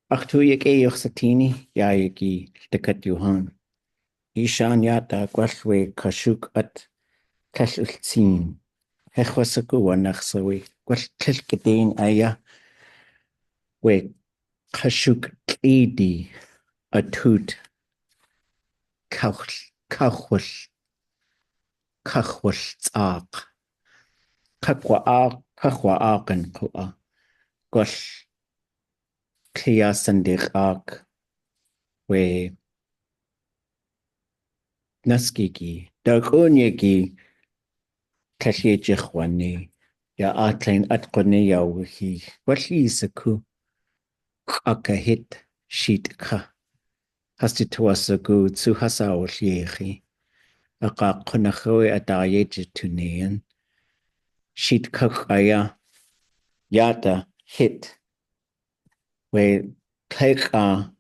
Achtuig satini yaigi dekat Johan. Ishan yata gwallwe kashuk at kashultsin. Hechwasaku wanachsawe. Gwall kilkadeen aya we kashuk idi atut kachwal tzaq. Kakwa aqan kua. Gwall kliyasandik ak we naskiki. Darkunyegi Kashijichwani, ya atlain atqone ya wihi, walisaku, akahit, sheetka, hastituasagu, tsuhasa oliehi, akakonahoe adayejitunean, sheetkaya, yata, hit, we kleka,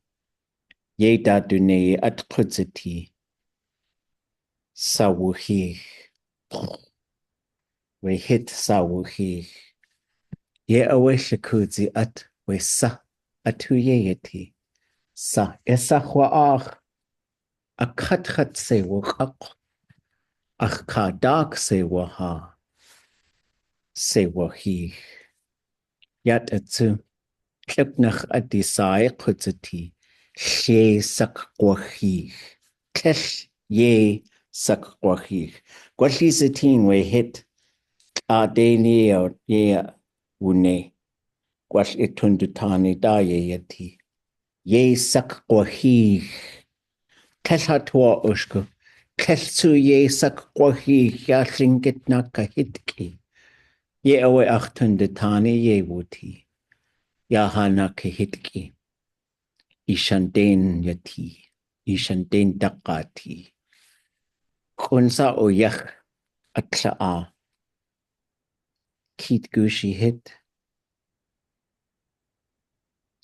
yeda dune atqudziti, sawuhi. We hit sawuhi. Ye awe shakudzi at we sa atuyeti. Sa esa hwaach. A kathat se wak. Ach ka dark se waha. Se wahi. Yat atsu. Klipnach at disai kudzati. She sak wahi. Kesh ye sak wahi. Gwalizatin we hit. Daily or ye wune, gwash itundutani da ye yeti. Ye sak wahi. Keshatua ushku. Kesu ye sak wahi ya Lingít naakahítx'i. Ye awe achtundutani ye wuti. Ya ha naakahítx'i. Ishandeen yeti. Ishandeen daqati. Kunsa o yach atla'a. Keet gushi hit.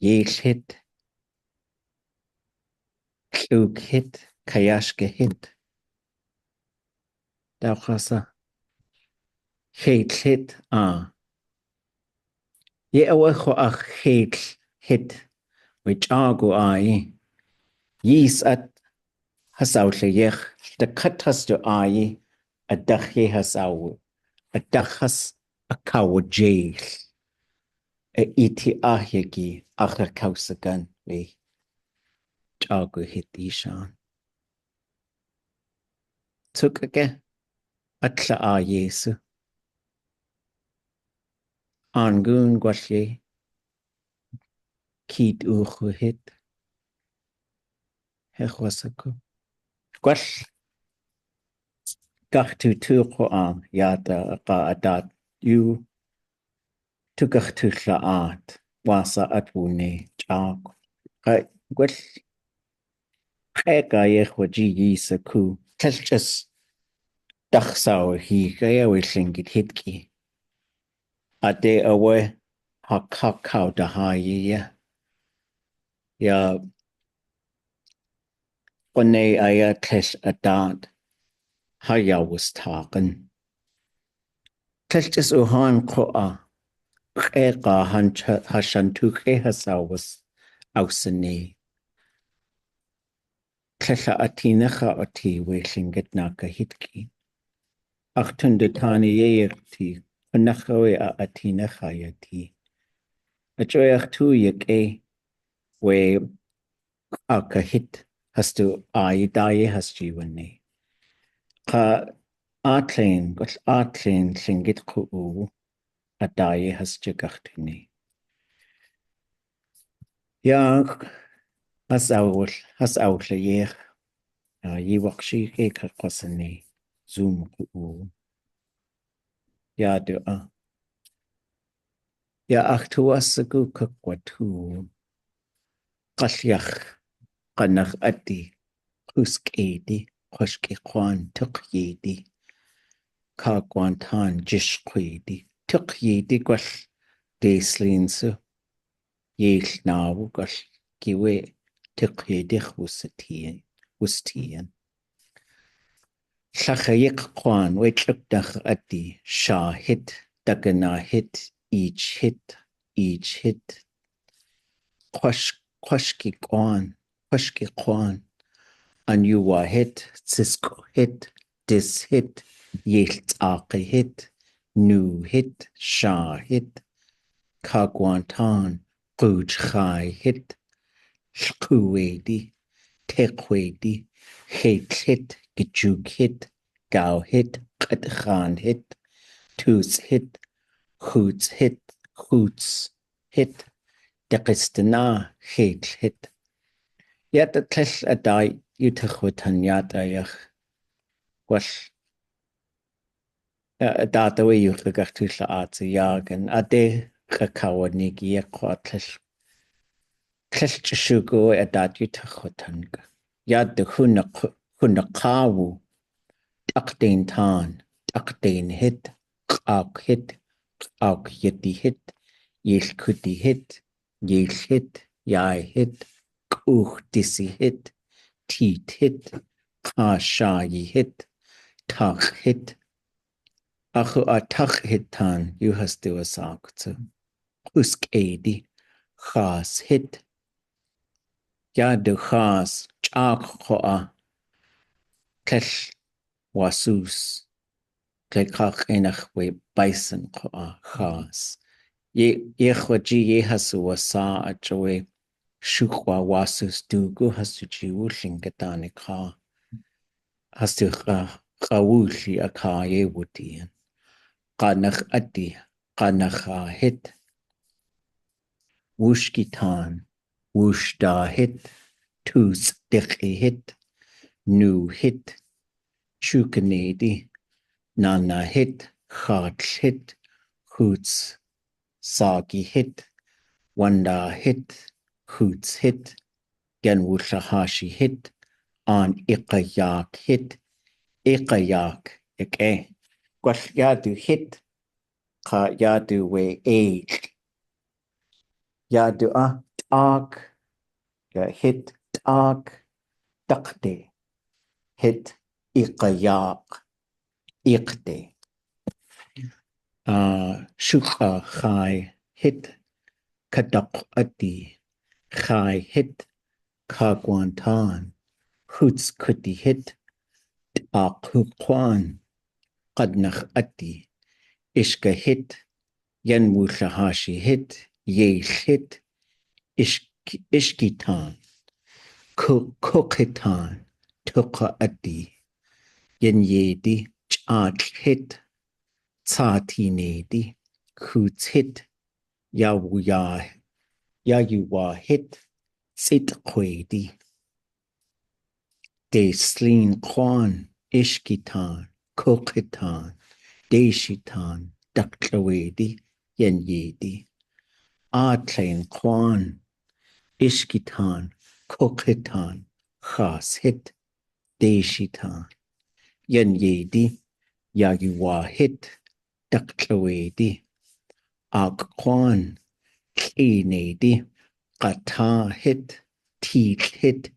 Yeel hit. Klug hit. Kayashke hit. Daukasa. Hate hit. Ye awacho ach hate hit. Which agu ai. Yis at hasautle yech. The cut has to ai. A dachye hasau. A dachas a kawa jail. A iti ahyagi. Acha kausagan. We. Agu hit ishan. Took again. Atla a Yesu. Angun gwasye. Keet uchu hit. Hechwasaku. Gwash. Gach tu tuqo yada ka adat. You tukach tu laat. Wasa atwune. Chag. Gwash. Eka yechwaji yisaku. Telchas. Dachsau hi gaya we Lingít hitki. Ade awe hakau dahaye ya. Ya one aya tesh adat. Haya was taken. Telchas uhan koa. Eka hashantuke hasawas ausene. Tesha atinacha ati we Lingít naakahítx'i. Achtundutani yeerti. Nachawe a atinacha yati. Ajoyach tu yake we akahit has to daye has jiwane. Ka atlain got atlain Lingít ku a daye has jagachtini. Ya has outle yer. Ye wakshi ke kakosani. Zoom ku. Ya do Ya achtuasagu kakwatu. Kashyach kanach ati. Kuskedi. Koshki kwan tukyedi. Kagwantan jishkwedi. Tukyedi gwash deslinsu. Yeel nawu gwash giwe tukyedi wustien. Shachayik kwan wechukdach ati. Shahit dagana hit. Each hit. Kwash Quashki Kwan, and you were hit, Cisco hit, dis hit, Yeltaki hit, new hit, Shah hit, Kagwantan, Guj Chai hit, Shkuedi, Tekwedi, hit, Gijuk hit, Gao hit, Qadkhan hit, Tus hit, Hoots hit, Deqistana hit. Yet the tell a die, you techutan yadayach, was a data way you regardless at the yagen, a de Kakawani, Quatless. Clest sugar a dat you techutan. Yad the hunakawu, Akdane tan, Akdane hit, Ak hit, Ak yeti hit, Yel kudi hit, Yel hit, Yai hit, Dīsi hit, Teet hit, Shayi hit, Tach hit. Achu a tach hit tan, you has do a sock to. Husk edi, Chas hit. Yadu Chas, Chak hoa, Kesh wasus. Klekach enach we bison hoa, Chas. Yechwaji ye hasu wasa at joy. Shukwa wasus dugu hasu jiwushing getani ka. Hasu kawushi a ka ye wudian. Qanach adi, qanacha hit. Wushkitan, wushda hit. Tus dikhi hit. Nu hit. Shukanedi. Nana hit. Khat hit. Hoots. Sagi hit. Wanda hit. Hoots hit. Genwushahashi hit. On ikayak hit. Ikayak. Ike. Gwash yadu hit. Ka yadu we age. Yadu átk. Ya hit átk. Takde. Hit ikayak. Ikde. Shuka chai hit. Kadak adi. Chai hit. Kagwantan. Hoots kudi hit. Akukwan. Qadnach adi. Ishka hit. Yanwushahashi hit. Yesh hit. Ishkitan. Kukitan. Tuka adi. Yenyedi. Chak hit. Satí nedi. Kuts hit. Yawuya. Yayuwa hit. Sitkwedi. De slin kwan. Ishkitan. Kukitan. Deshitan. Daklawedi. Yenyedi. Atlain kwan. Ishkitan. Kukitan. Khas hit. Deshitan. Yenyedi. Yayuwa hit. Daklawedi. Akwan. Kinedi. Qata hit. Teet hit.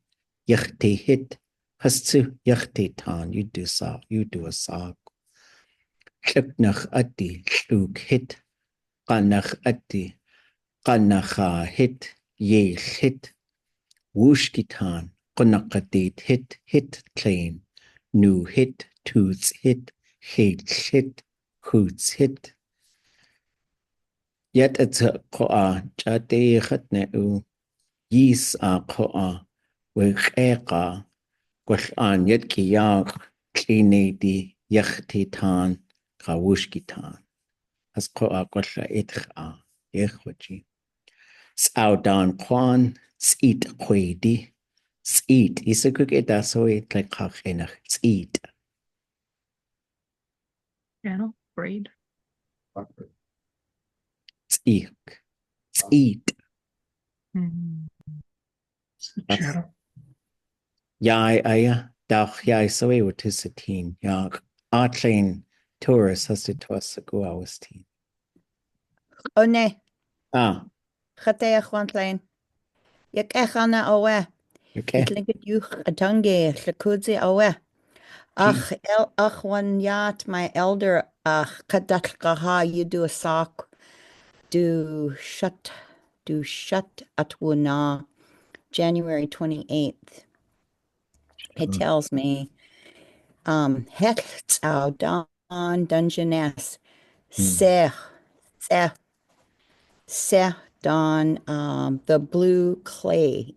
Yachte hit. Hastu yachte tan. You do a sock. Klipnach adi. Klug hit. Qanach adi. Qanacha hit. Yel hit. Wushkitan. Qanaqadit hit. Claim. Nu hit. Toots hit. Hit. Hoots hit. Yet it's a koa. Chate khatne u. Yis a koa. Wekeka. Gwash an yet kiyak. Klinedi. Yachtitan. Kawushkitan. As koa gwasha itcha. Yechwaji. S'audan kwan. S'eat kwedi. S'eat. Isa kuk that's way like kachenach. S'eat. Channel, braid. Sʻeek. S'eat. Channel. Yai aya. Dach yai so way with his teen. Yak. Atlain tourist has to toss a go hours teen. Oh nee, Ah, chwan klein. Ik echana owe. okay. Het linkt juch a tange, lekudzi owe. Ach wan yaat my elder ach kadat gaha you do a sock. Do shut at wuna. January 28th. It tells me, Hechtzau Don Dungeness, Sʻeek, Don, the blue clay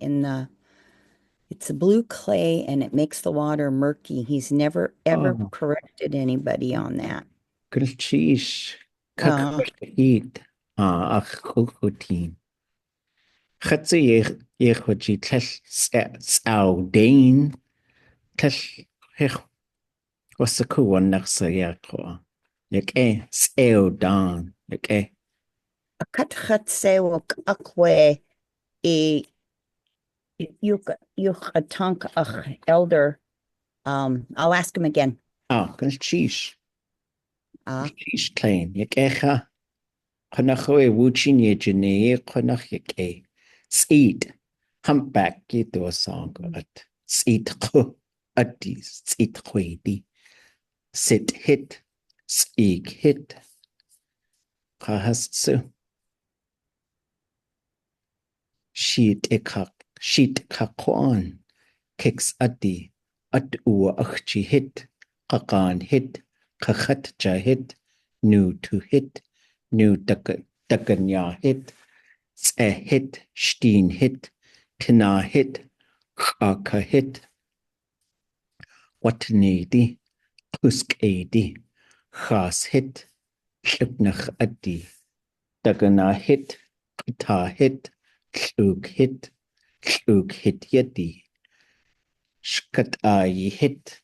it's a blue clay and it makes the water murky. He's never ever corrected anybody on that. Grilchish, kakahít, ʻatudli. Chatsi yechoji tlel Sʻeek tlel hech wasakuwan naksa yakwa. Sʻeek dan, A katchatsewok akwe yuchatank elder. I'll ask him again. Grilchish. Grilchish klein, echa. Chanachoe Woochin ye jineiyí chanach Sʻeek. Humpback ye do a song at Sʻeek adis Sʻeek chweidi. Sit hit, Sʻeek hit. Chahastsu. Sheet kakwan. Kicks adi. At ua achchi hit. Kakan hit. Kachatja hit. Nu to hit. Nu dakanya hit. Sʻe hit. Steen hit. Tina hit. Chaka hit. Watnedi. Kuskedi. Chas hit. Llybnach adi. Dagana hit. Kta hit. Llwg hit. Llwg hit yedi. Shkat hit.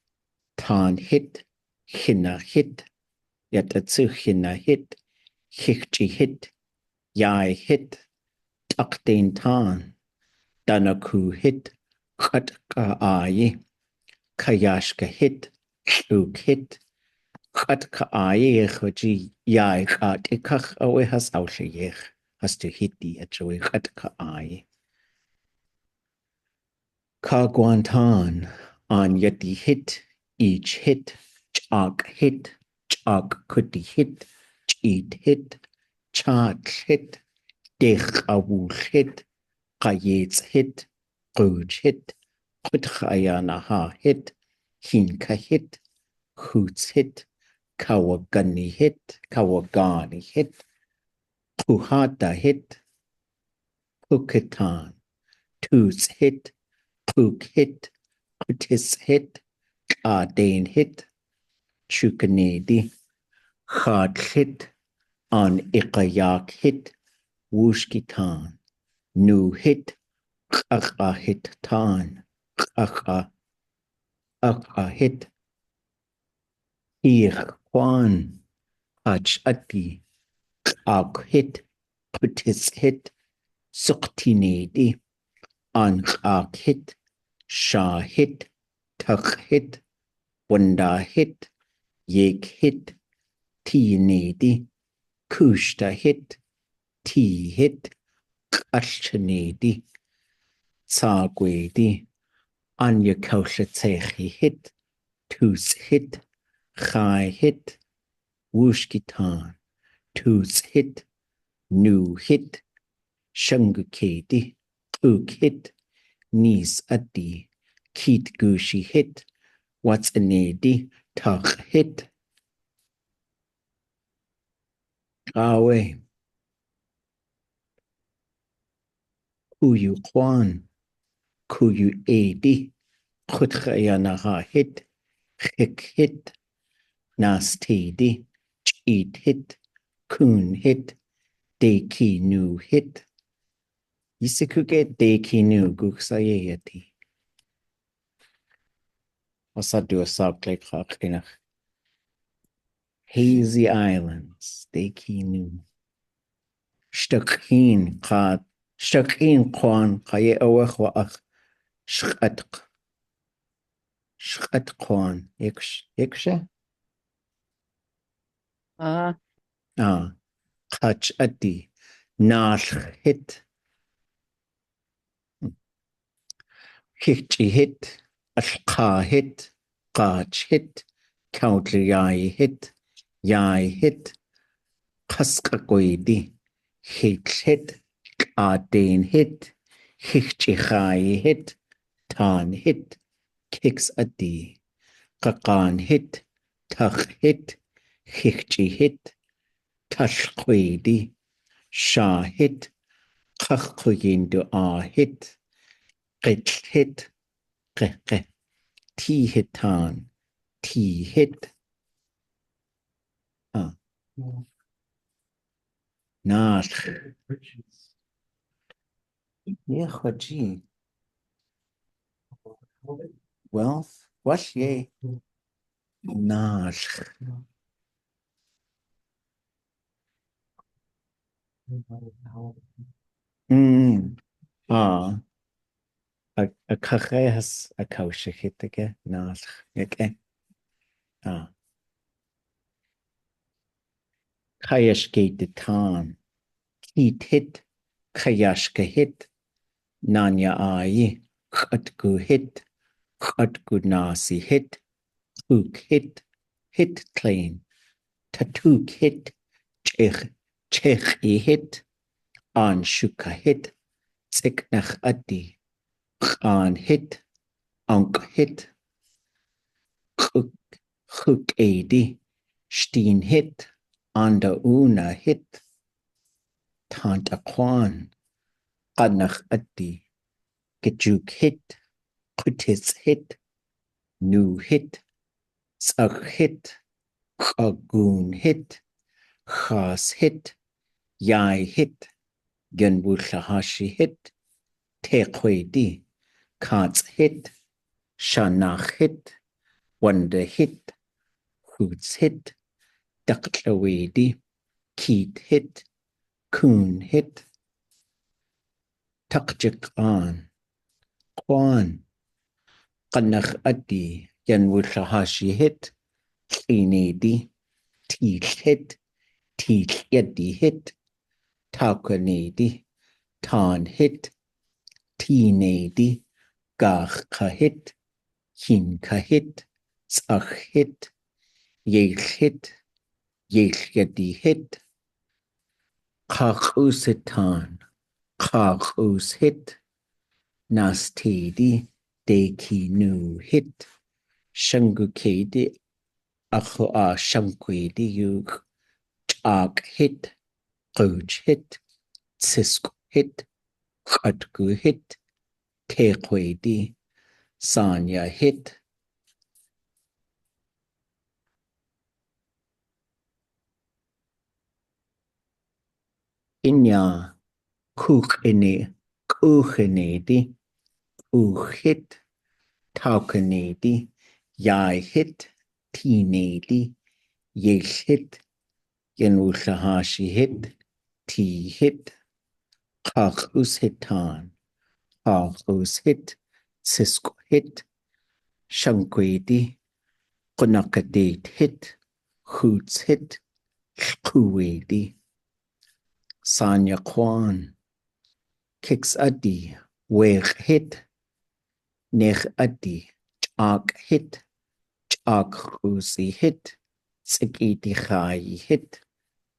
Tan hit. Hina hit. Yatatsu hina hit. Hichchi hit. Yai hit. Takdain tan. Danaku hit. Katka Kayashka hit. Llwg hit. Katka choji yai kat ikach awe has aushayech. Has to hiti at joy katka Kagwantan on yeti hit. Each hit. Chak hit. Chak kuti hit. Cheat hit. Chat hit. Dech awul hit. Kayets hit. Guj hit. Kutchayanaha hit. Hinka hit. Hoots hit. Kawagani hit. Kawagani hit. Puhata hit. Pukitan. Toots hit. Puk hit. Kutis hit. Dane hit. Chukanedi. Khad hit. On ikayak hit. Wushkitan. Nu hit. Kaka hit tan. Kaka hit. Kwan. Ati. Kak hit. Putis hit. Suktinedi. On kak hit. Shah hit. Tak hit. Wanda hit. Yek hit. Tinedi. Kushta hit. T hit. Kashtanedi. Tsagwedi. Anya kaushatsechi hit. Tus hit. Chai hit. Wushkitan. Tus hit. Nu hit. Shangukedi. Puk hit. Nis adi. Keet gushi hit. What's a nedi? Tak hit. Awe. Kuyu kwan. Kuyu edi. Kutchayanaha hit. Hik hit. Nas tedi. Cheat hit. Kun hit. Deki nu hit. Yisikuge deki nu guksayeti. Wasadu asakle khakinach. Hazy Islands. Deki nu. Shtakin qad. Shtakin kwan. Kaye awach wa ach. Shkatq. Shkat kwan. Yeksha? Kach adi. Naax hit. Hichchi hit. Alqa hit. Qach hit. Kautli hit. Yai hit. Qaskakoidi. Hit hit. Qadain hit. Hicht'i chai hit, tan hit, kicks adi. Qakan hit, tach hit, hicht'i hit, tashquidi, sha hit, qachquyin do a hit, qitl hit, qe, ti hitan, ti hit, naax. Yeah, Haji. Wealth, what ye? Naax. A cachas a kaushikitike, naax. Okay. Kayashke de tan. Heat hit, kayashka hit, nanya ai, kutgu hit, kutgu nasi hit, hook hit, hit clean, tatuk hit, chech hit, an shuka hit, tsiknach adi, an hit, ank hit, hook adi, steen hit, anda una hit, tant aquan, qanach adi, Gejuk hit, Kutis hit, Nu hit, Tsag hit, Kagun hit, Khas hit, Yai hit, Genwushahashi hit, Tequedi, Kats hit, Shanach hit, Wonder hit, Hoots hit, Daklawedi, Keat hit, Kun hit, Takjik an, Kwan, Qanach adi, Yanwushahashi hit, Inedi, Teach hit, Teach yadi hit, Taukanedi, Tan hit, Teenedi, Gach hit, Hin hit, Tsach hit, Yech hit, Yech yadi hit, Kachusitan, Kachus hit, Nastedi, Deki nu hit, Shangukedi, Acho Shankwedi yug, Chag hit, Coach hit, Cisco hit, Katgu hit, Tequedi, Sanya hit, Inya, Kuchenedi, hit, Taukanedi, Yai hit, Teenedi, Yesh hit, Yenwushahashi hit, T hit, Kachus hitan, Kachus hit, Cisco hit, Shankwedi, Konakadet hit, Hoots hit, Kuwedi, Sanya Kwan, Kicks adi, Wech hit, Nech adi, Chak hit, Chak Husi hit, Tsikiti Chai hit,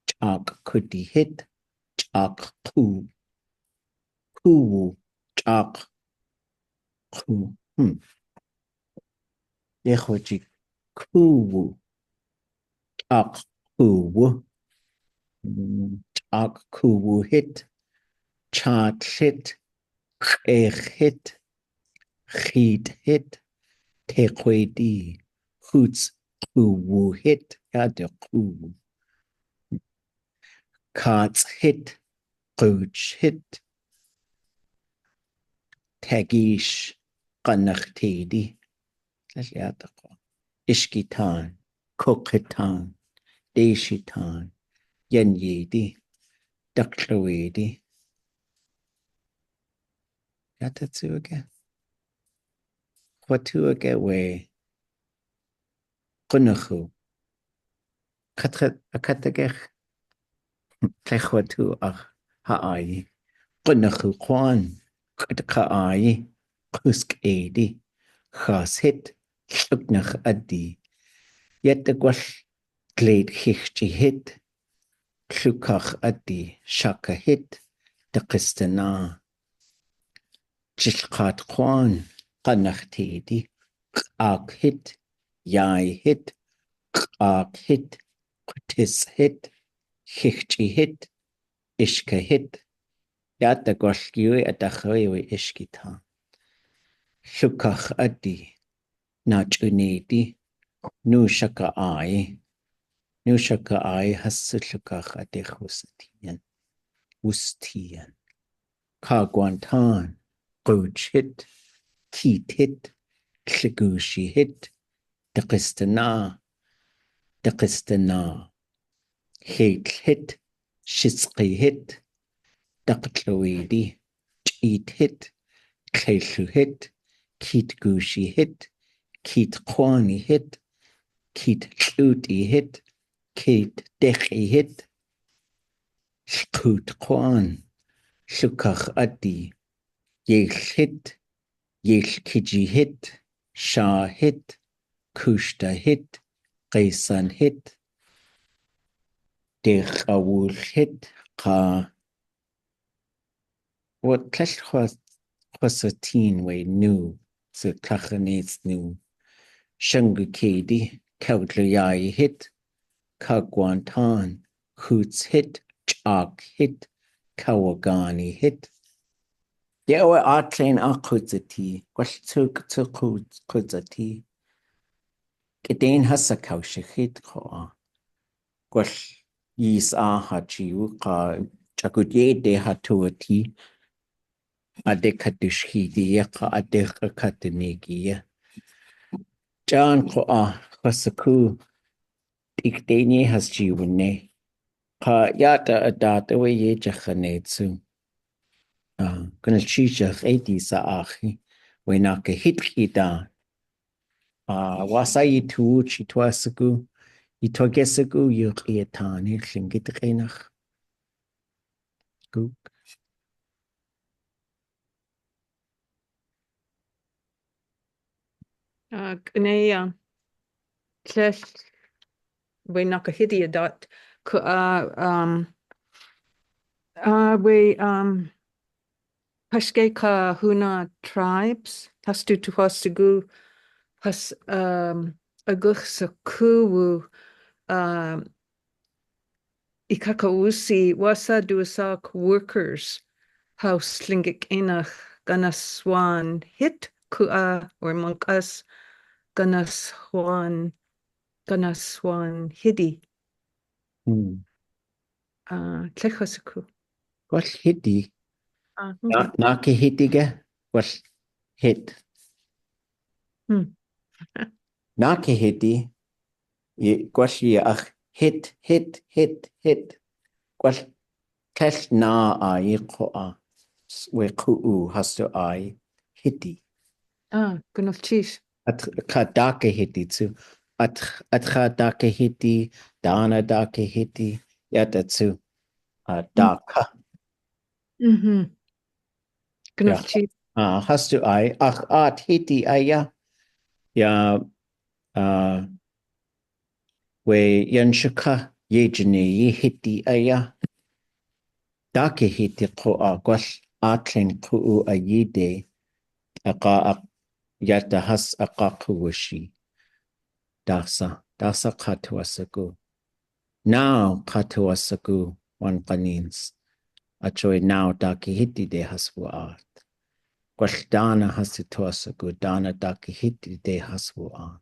Chak Kudi hit, Chak Ku, Chak Ku, Yehoji Kuwu, Chak Kuwu, Chak Kuwu hit, Chat hit, Ech hit, Chid hit, Tequedi, Hoots Kuwu hit, Yada Kuwu, Kats hit, Coach hit, Tagish, Qanachtedi, Ishkitan, Kokitan, Deshitan, Yenyedi, Daklawedi. Yatatsuga. Quatuaga we Qunachu. Akatagech. Tlechwatu ach ha'ai. Qunachu Kwan. Kataka'ai. Kusk edi. Chas hit. Lluknach adi. Yetagwash glade hichchi hit. Llukach adi. Shaka hit. Dakistana. jilqat quan qanachtedi āk hit yai hit āk hit qutis hit hichchi hit ishka hit yata golgiwi adachwi ishkita shukach adi nachunedi nushaka ai hasukach adechusatian Ustien Kagwantan Wooch hit Keet hit Kligushi hit Daqistana Hate hit Shitsqi hit Daqtloidi Cheat hit Kleshu hit Keet Gushi hit Keet Kwani hit Keet Tluti hit Keet Dechi hit Shkut Kwan Shukach Adi Yel hit Yel Kiji hit Shah hit Kushta hit Qaisan hit Dekhawul hit Qa What Clash Quasatin way new so Klachanets new Shangukedi Kaudluyai hit Kagwantan Hoots hit Chak hit Kawagani hit Yeah, we're outline our kudzati. Quash took to kudzati. Gedane has a kaushahit koa. Quash yis a hachi uka chakudye de hatuati. Adekatushhidi yaka adekakatanegi. John koa kwasaku. Dikdane has jiwune. Ka yata adata we ye jachanetsu. Gonna chijach edisa achi. We naakahítx'i da. Wasai tu chitwasagu. Itogesagu yuqiatani Lingít qinach. Gook. Gnea Klesh we naakahítx'i dot we Pashke ka huna tribes hastu tu hastugu has aguch sa kuwu ikakausi wasa duasak workers house Lingik enach ganaswan hit kua or monkas ganaswan hidi tlechasaku What hiti? okay. Naakahítx'iga? What hit? Naakahítx'i. Quashi ach hit. Quash Kesh na ai koa. We kuu hastu ai hiti. Gunolchis At kadake hiti too. At kadake hiti, dana dake hiti, yatatsu. Daka. Gunolchis Hastu ai. Ach at hiti aya. Ya we yanshaka ye jineiyí hiti aya. Dake hiti koa gwash atlen kuu ayide. Aka yata has akakuwashi. Dasa katuasagu. Now katuasagu one kanins. Achoy now daki hiti de haswaat. Gwashdana hasituasagu dana daki hiti de haswaat.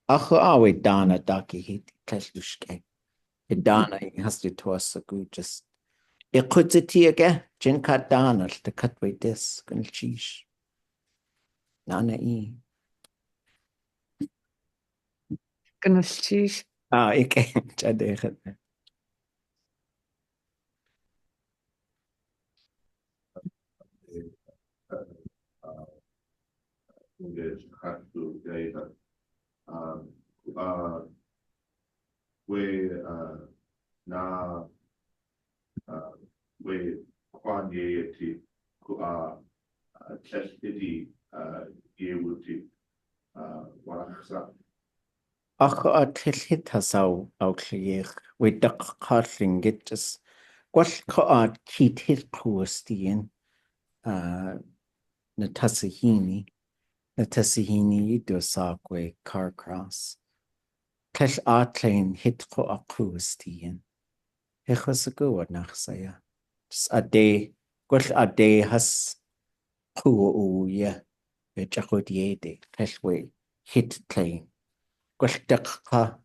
Ako awe dana daki hiti kashushke. Dana hasituasagu just. Ikudziti again, jinka dana the cutway dis gunchish. Nana e. Gunolchis Ike chadechat. we kwan ye ku chestidi ye wuti warachsa Ako atlhit hasaw awchliyech. We duck carling it just. Gwall ko at kit hit Ḳustín. na tasahini do sakwe car cross. Kesh atlein hit ko a Ḳustín. Hechos a go naachsaya. Just a day, gwell a day has pŵ o ya. Be jachod yede. Kesh we hit tlein. Gwell dachka.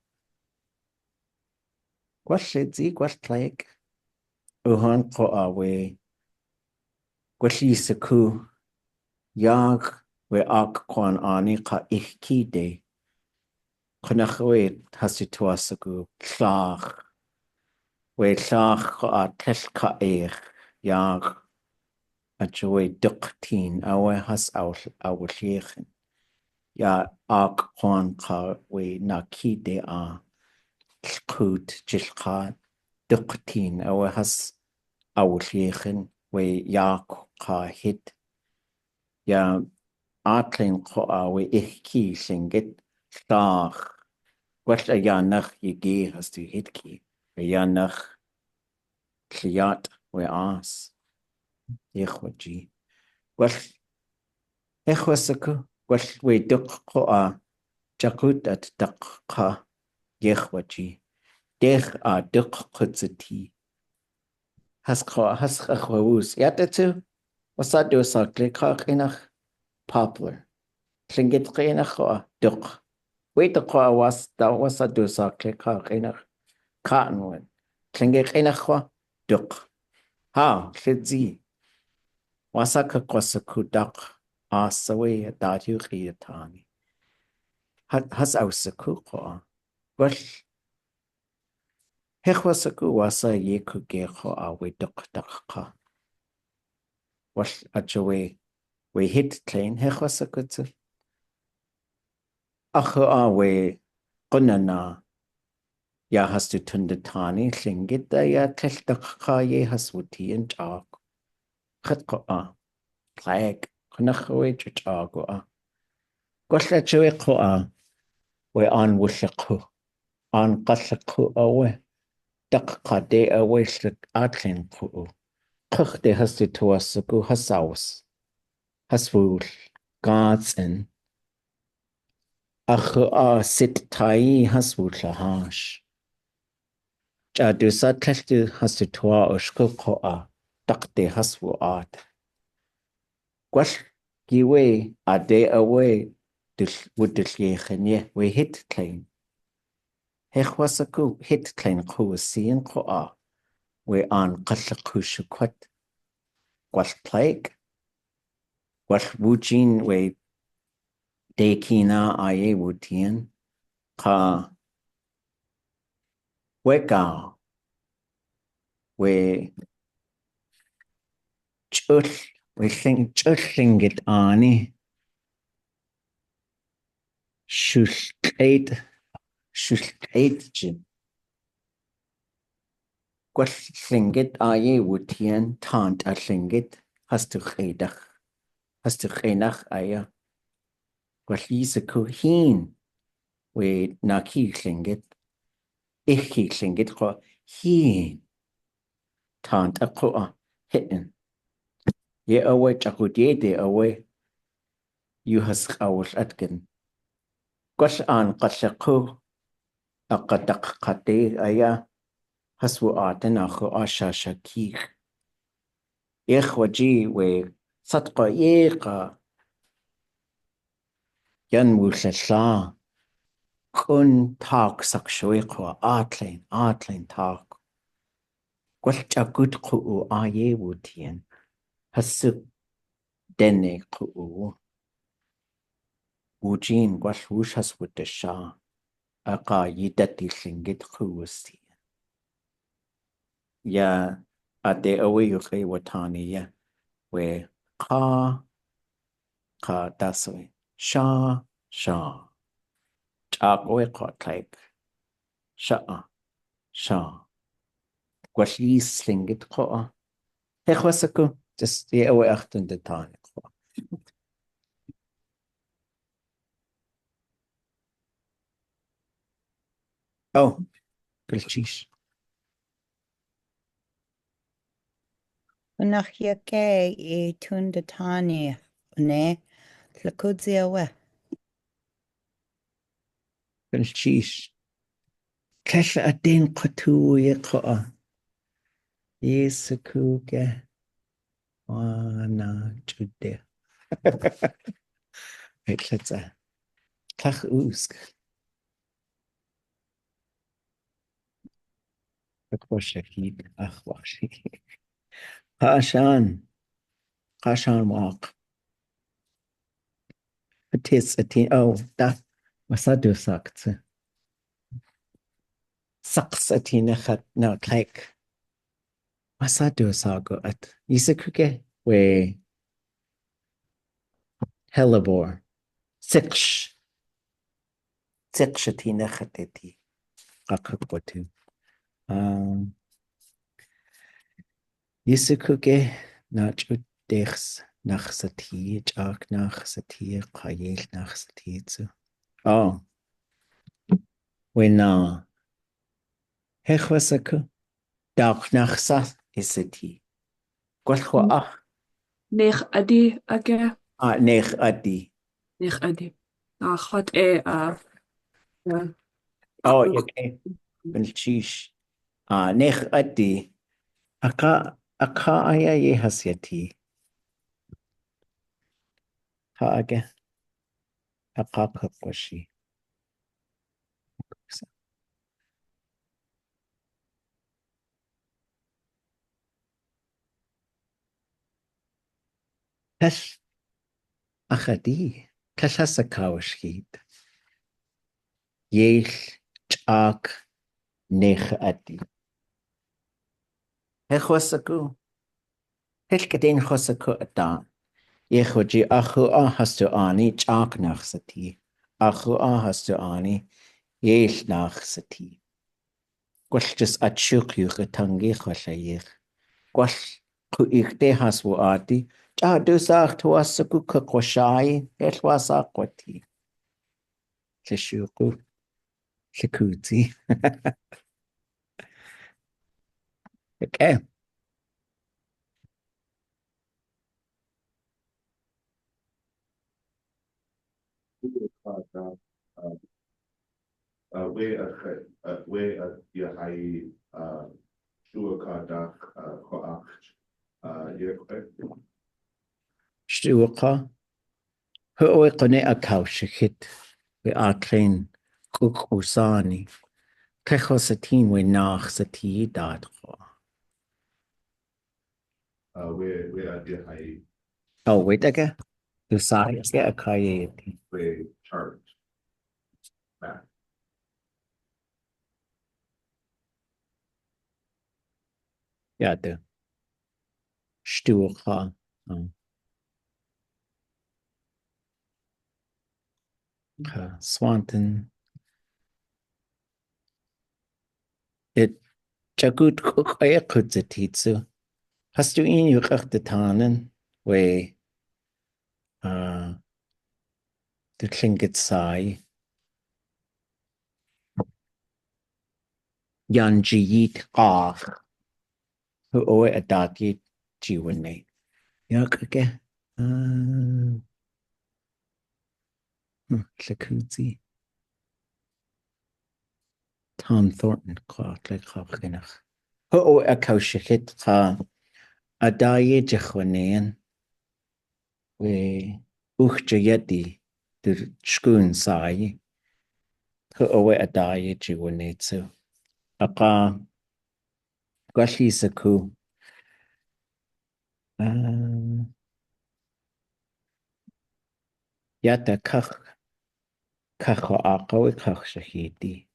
Gwell shedzi, gwell tleig. Uhan ko a we. Gwell yisa ku. Yag we ag kwan ani ka ich ki de. Chynach we has you to us a go. Llach. We llach ko a tell ka eich. Yag. A joy duchtin awe has awl llechen. Ya ag kwan ka we na ki de a. Lchwyd jilcha duchtin awe has awl llechen. We ya ka hit. Ya atlein ko a we ich ki Lingít llach. Gwell a yanach I ge has tu hit ki. A yanach lliat we as. Echwaji. Gwell echwasaku. Gwell we duch ko a jacud at duch ka echwaji. Dech a duch kutzati. Has achwawus. Yatatu. Wasa do sa klikach inach poplar. Lingít inach ko a duch. Wait the ko was da wasa do sa klikach inach cottonwood. Lingít inach ko duch. Ha, lidzi. Wasa ka kwasaku duch. Asawe a dadu riatani. Has ausaku ko a. Gwell hechwasaku wasa yeku gecho a we duch ka. Well, actually, we hit train hechwasaku tsu. Acho a we gunana. Ya has to tundatani Lingít da ya tlech ka ye has wuti and jog. Chet ko a. Plag. Kunacho jago a. Gwell actually ko a. We an wushaku. An qasaku a we. Duck ka de a we slik atlein ku. Kuch de has to asaku has aus. Has wool. Gods in. Ach a sit tai has wool la hash. Ja du sa tlechtu has to ushku ko a. Duck de has wo art. Gwell giwe a de away. Would the ye we hit claim. Hechwasaku hit claim Ḳustín ko a. We an qasaku kwat. Gwell plague. Gwell wujin we de kina aye wutien. Ka we ga. We chul. We think chulingit ani. Shkalneek. Jim. Gwell Lingít aye wutien tant a Lingít has to chedach. Has to chenach aya. Gwell yisaku hin. We naki Lingít. Ich Lingít ko hin. Tant a ko a hitten. Ye awe chakut ye de awe. You has awul atkin. Gwell an qasaku. A qadak kate aya. Has wo aten acho asha shakir. Waji we satqa yeqa. Yan wulsha. Kun tak sakshweqwa atlein tak. Gwell chakut ku aye wutien. Hasuk dene ku. Wujin gwell wush has with the sha. Aqa yidati Lingít Ḳustín. Ya ade awe yuke watani ya. We ka daswe. Sha. Chakwe ka type. Sha. Gwell yis Lingít ko a. Hechwasaku. Just ye awe achtun de tani ko. Oh, bilchish. Unachiake I tundatani ne tlakudziawe. Sheesh. Kesh a din qatu yqa. Yes, kuga. Wana jude. Let's say. Kach usk. Akwashakid. Achwashi. Hashan. Hashan walk. It is a teen. Oh, that was I do sucked. Sucks a teen. No, like. Was I do sago at Isikuke? We hellebore. Six. Six a teen. Nechateti. Akakwatu. Isikuke. Not you dechs. Nach satí, ach nach satí, qail nach satí. Oh, when hechwasaku, dark nach sa isati. Gwalchwa ach, Nech adi age. nech adi. Nech adi. Chod Oh, okay. Well, chish. Nech adi. Aka aya ye hasyati. Ha age. Aka kakwashi. Kash achadi. Kash hasakawashid. Yech chak nech adi. Hechwasaku. Hechkadin chosaku atan. Yechoji achu hastu ani chak nach sati. Achu hastu ani yech nach sati. Gwell just atshukyu getangi chwallayich. Gwell ku ikte haswu adi. Ja du sag tu asaku kakwashai. Hechwasa kwati. Lishuku. Likuti. Okay. we jineiyí shuakadach koach Shtuaka. Hu qone akaushikit. We atrain kuk usani. Kechosatin we nach sati dadro. we jineiyí Oh, wait again. Du sagst ja keine. we charge back. Ja, du. Stucha. Swanton. It jagut kukayakutzetitsu. Hast du ihn geachtet we the Lingít sai. Jineiyí ach. Hu oe adaki jiwane. Yakake. Lakuzi. Tom Thornton clock like Hawkinach. Hu oe akaushikit ha adaye jachwanean. We uchjayeti the schoon sai. Hu oe adaye jiwanetsu. Aka Gashi saku. Yata kach kacho akawe kach shahidi.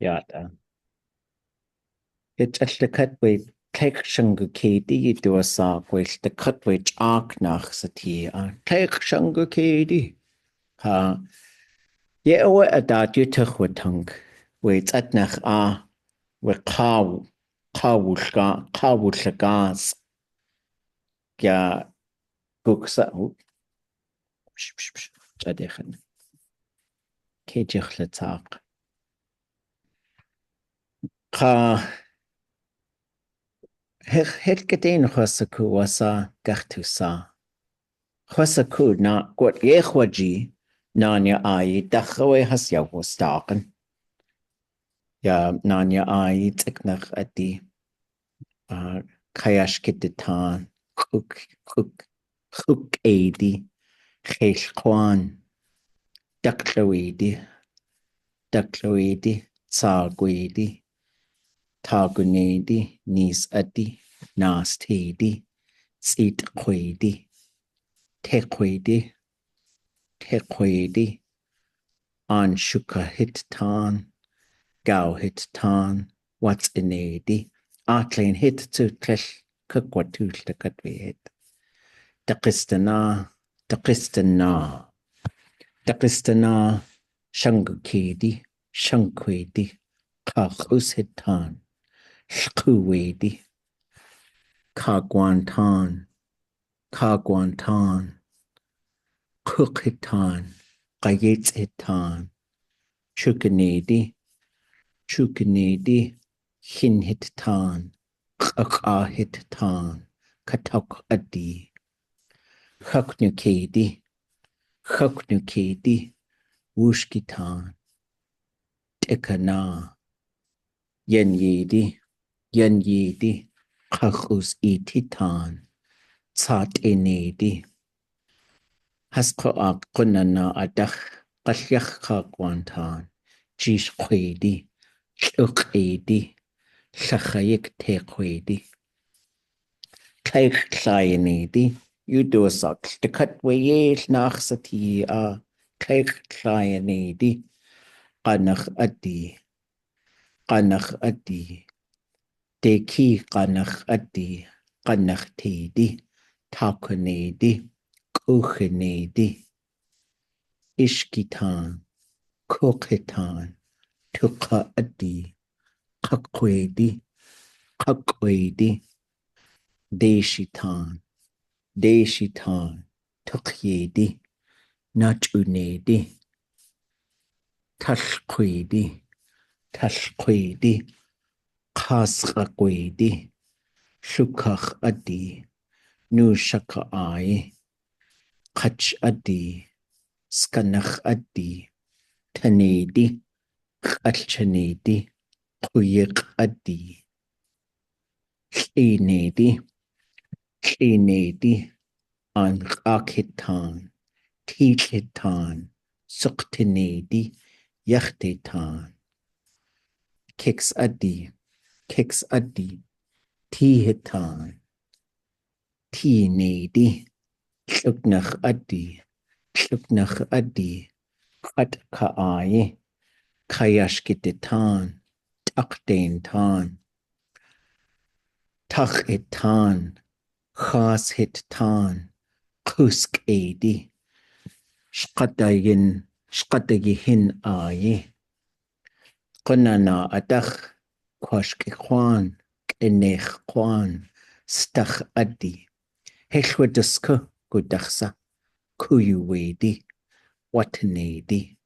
Yata. It's actually cut with take shangu kedi do a sock with the cut with ark nach sati. Take shangu kedi. Ha. Ye owe a dat you tuch with tongue. With at nach with cow. Kawushkas. Ya guksa. Jadechan. Kejich letak. Ka Hekadeen Hosaku wasa Gartusa. Hosaku na got Yehwaji Nanya ai Dachawe Hasya Wostaken. Ja, Nanya ai Teknach Adi Kayashkititan Hook Adi Hesh Kwan Dakloedi Tsagwedi Tagunedi Nis Adi Nas Tedi Tsit Kwedi Tekwedi An Shuka Hit Tan Gau Hit Tan What's in Edi Atlain Hit to Klesh Kukwatu Takatwe Hit Dakistana Shangukedi Shankwedi Kakus Hit Tan Shkuwedi Kagwantan Kukhitan, Qayethitan, Chukanedi, Hinhitan, Kakahitan, Katok Adi, Huknukedi, Wushkitan, Tikana, Yenyedi, Kakus Ititan, Tsat Haskoak Kunana Adach Kashyach Kwantan, Jish Kwedi, Shukedi, Shachayik Tekwedi, Kaik Klienedi, you do a sock, the cut way nach satí Kaik Klienedi, Kanach Adi, Deki Kanach Adi, Kanach Tedi, Takunedi, Kuchenedi, Ishkitan, Koketan, Tuka Adi, Kakwedi, Deshitan, Tukyedi, Nachunedi, Tashkwedi, Kaskakwedi, Shukach Adi, Nushaka Ai, Kach Adi, Skanach Adi, Tanedi, Kachanedi, Kuyik Adi, Klinedi, An Akitan, Tichitan, Suktinedi, Yachtitan, Kix Adi, Tihitan, Tinedi, Shuknach Adi, Katka'ai, Kayashkititan, Takdaintan, Tachitan, Khashitan, Kuskedi, Shkadayin Ai, Kunana Adach, Kwashkikwan, Kenechkwan, Stach Adi, Heshwaduska, Gudachsa, Kuyuwedi, Watanedi,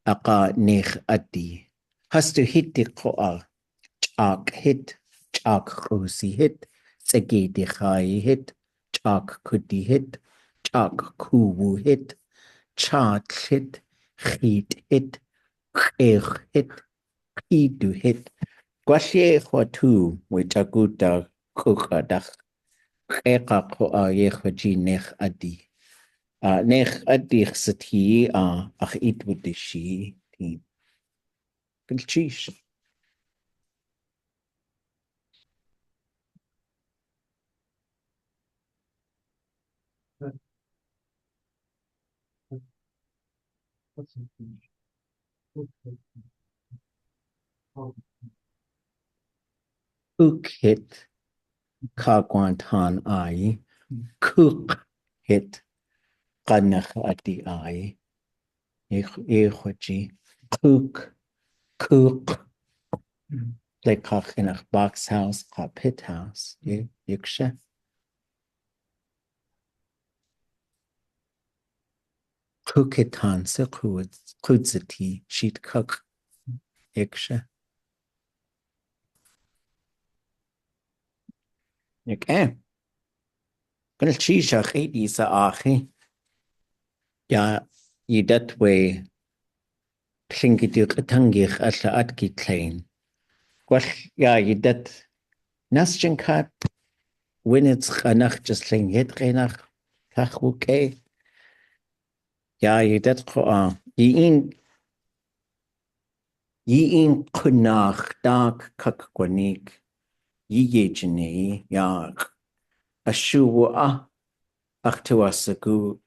Aka Nech Adi, Hastu Hitti Koa, Chak Hit, Chak Khusi Hit, Tsegedi Khai Hit, Chak Kudi Hit, Chak Kuwu Hit, Chat Hit, Hit Hit, Kher Hit, Hidu Hit, Gwashe Hwatu, Wichaguta Kukadach, Eka Koa Yehwaji Nech Adi. Nech Adi Satí ach ʼatudli. Bilchish. Cook hit Kagwantan Ai, Cook hit Kanach Adi Ai, Ehoji, Cook, like Kachinach box house, pit house, Yiksha. Ḳukitan se qudzati sheet cook iksha. Okay. Gonna chisha khidi sa akhi. Ya yidat we Lingít qatangich alla atki klein. Gwell ya yidat nasjenkat winits qanach just Lingít qenach kachwuke. Ja, yidat qoa. Yiin qunach dak kakwanik. Yiyejini ya ashuwa achtuasagu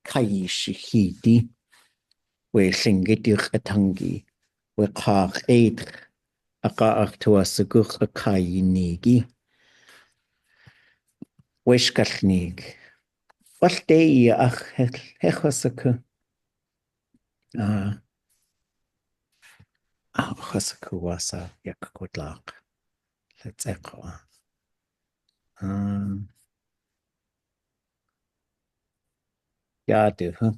kayishihidi. We Lingít qatangi. We qaq eid aqa achtuasagu kayinigi. We shkalneek. Well day ach hechosaku. Chosaku wasa yakkodlaq. Let's echo. Yeah, do, huh?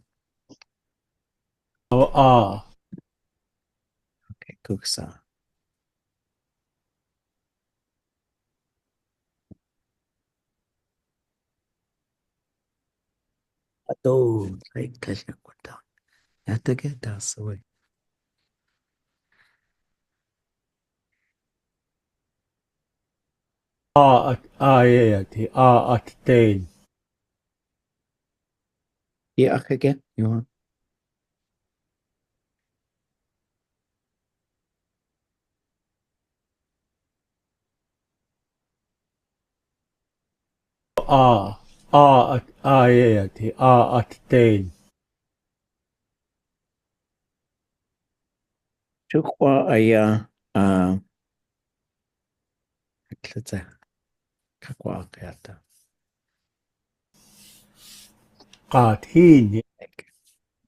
Oh, Okay, kuksa. Oh, like kashakota. You have to get that away. ʻatudli. Yeah, again. You want? ʻatudli. Chukwa aya let's say kakwa akata. Qāthīni.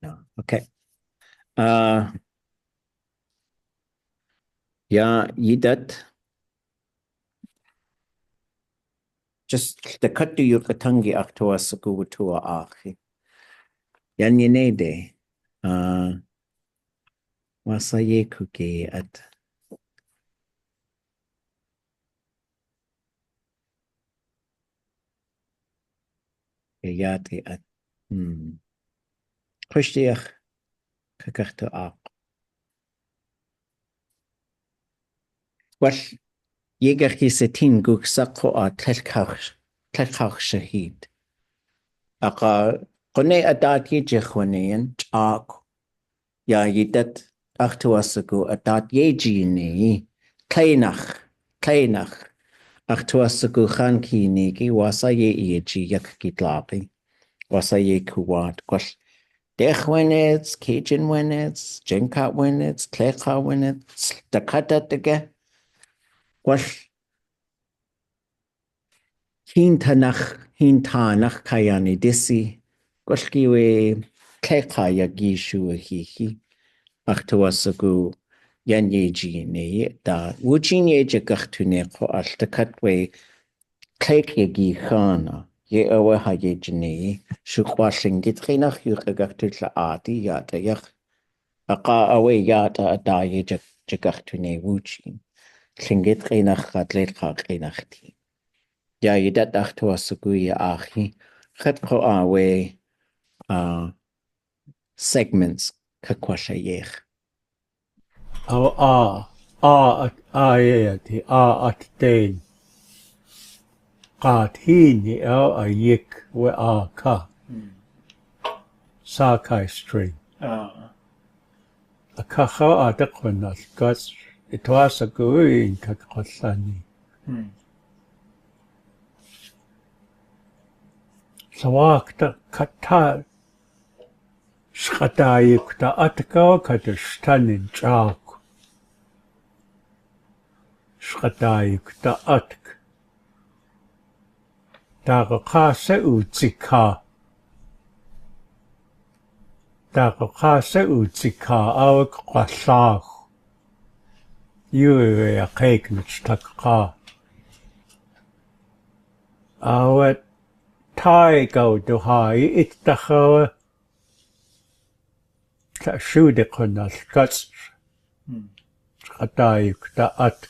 No, okay. Yeah, yidat. Just the cut to your katangi aktua saku tua akhi. Yan yinede. Wasaye kuke at. Yati at. Kushtiach kakachta ak. Well, yegachi setin guk sakho at tlekach shahid. Aka kone adat ye jechwanean ak. Ya yidat achtuasagu adat ye jini. Kleinach. Achtuasagu khanki niki wasa ye yeji yak kitlapi. Wasa ye kuwat. Kwash. Dech wenets, Cajun wenets, Jenkat wenets, Tlecha wenets, Dakata dege. Wash hin tanach kayani Dīsi. Wash kiwe Tlecha yagishu hihi. Achtuasagu yan yeji ne da. Wujin yeji gachtune ko altakatwe Tlek yagi khana. Ye awa ha yeji ne. Shukwa Lingít qinach ʻatudli.átk yata yak. Aqa awe yata adaye jagachtune Wooch. Lingít qinach qadleqa qinachti. Ya yidat achtuasagu ya akhi. Khatko awe segments kakwasha yech. ʻatudli. Qāthīni ayik we aka. Sakai string. Akaha adakwanas gas ituasaguin kakosani. Sawakta kata ʻatudli.átk katashtanin chak. ʻatudli.átk. Daaqase utsika awak qallaaq. Yue yaqeeknich takqa. Awat tai go duhai ittahawa. ʻatudli.átk ʻatudli.átk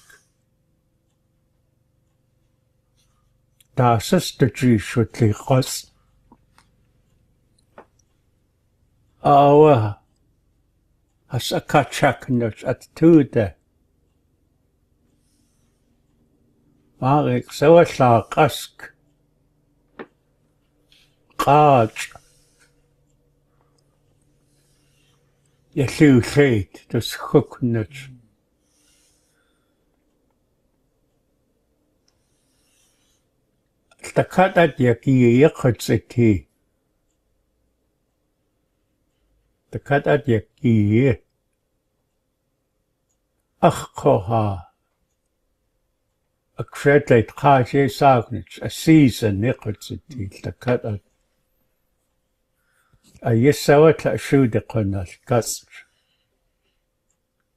ʻatudli.átk awa has akachaknach at tude. Marik sawasla kask qaaj yashu sheit dus huknach Stakata yaki yakutsiti the cut at yaki achkoha a credit kaje sagnich a season nikutsiti the cut at a yesawat a shoe de konas gas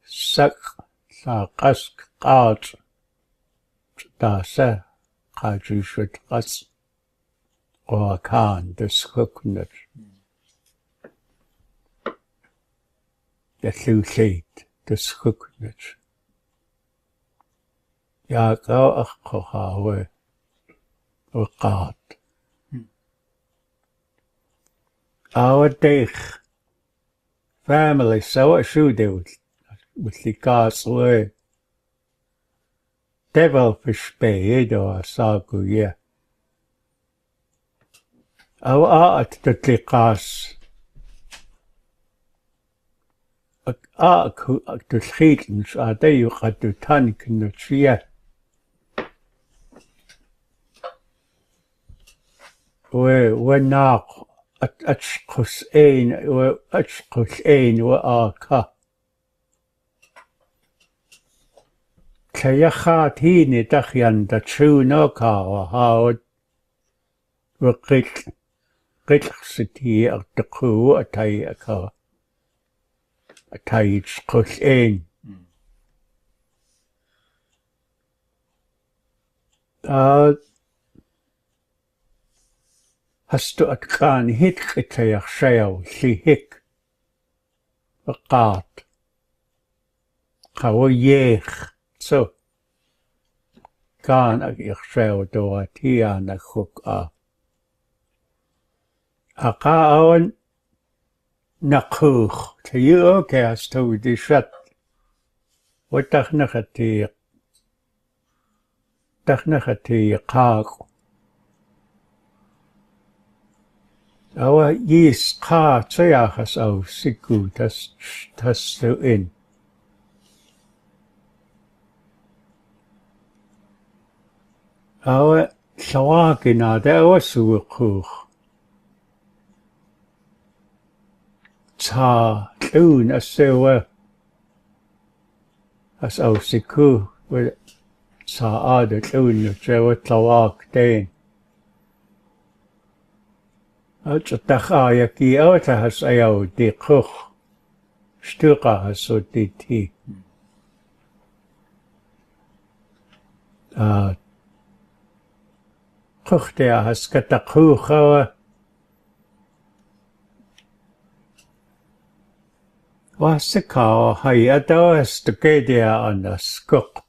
sak sa kask kaaj dasa kaji should gas or kan this hooknut. Yashu sheit dus huknach. Ya gau achkoha we qaat. Our deich family so ashude with the gas we devil fish bay or sagu ye. Our at the gas de schietens de you gaat de tank in de tria. We naax ʻatudli.átk we ka. Kaya gaat hini dachian da true no ka wa hawd we satí de crew atai ka. Naakahítx'i hastu atkan hitqitayach shayaw lihik qaat qawayekh so kan agich shayaw doatia nakhuk awan naax you cast to the shut. What naakahítx'i qaaq. Our yes qa tsayachas au siku tas to in. Our sawagina there was suwukuch. Ta tune as sewa as au siku with ta ada tune jewa tawak den. ʻatudli.átk awta has ayaw di kuch shtuqa has o di ti. Kuch dea has kata kuch awa wasikaw hay adaw has tukedea ana skuk.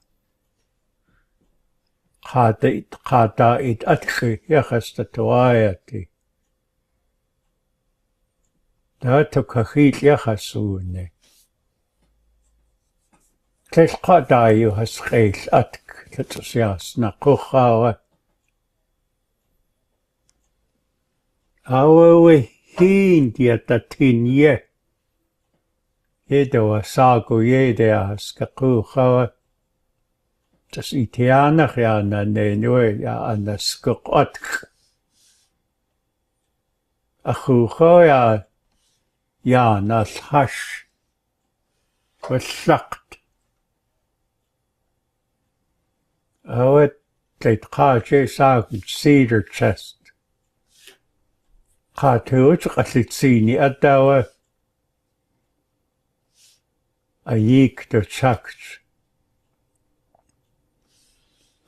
Qada it atki yachas tatuayati. Da tukahit yachasune. Tes qadayu has qeil atk tatsias na kuchawa. Awa we hindi tatinye. Yedo sagu yedea has kakuchawa. Tas itianach ya na nenwe ya ana skuk atk. Achucho ya na lhash. Wallakt. Awet leit qaje sagu cedar chest. Qatuch qallitsini adawa. Ayik to chakch.